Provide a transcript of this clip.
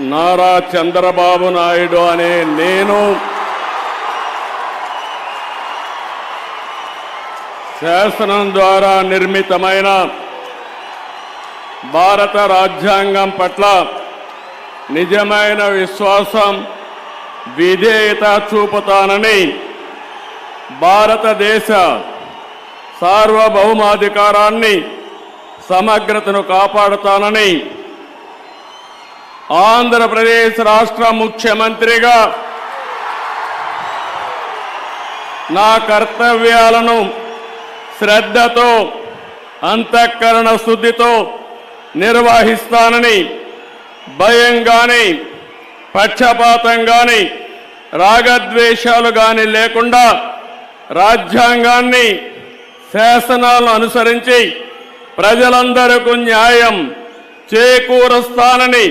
నారా చంద్రబాబు నాయుడు అనే నేను శాసనం ద్వారా నిర్మితమైన భారత రాజ్యాంగం పట్ల నిజమైన విశ్వాసం విధేయత చూపుతానని భారతదేశ సార్వభౌమాధికారాన్ని సమగ్రతను కాపాడుతానని ఆంధ్రప్రదేశ్ రాష్ట్ర ముఖ్యమంత్రిగా నా కర్తవ్యాలను శ్రద్ధతో అంతఃకరణ శుద్ధితో నిర్వహిస్తానని భయం గాని పక్షపాతం గాని రాగద్వేషాలు గాని లేకుండా రాజ్యాంగాన్ని శాసనాలను అనుసరించి ప్రజలందరికీ న్యాయం చేకూరుస్తానని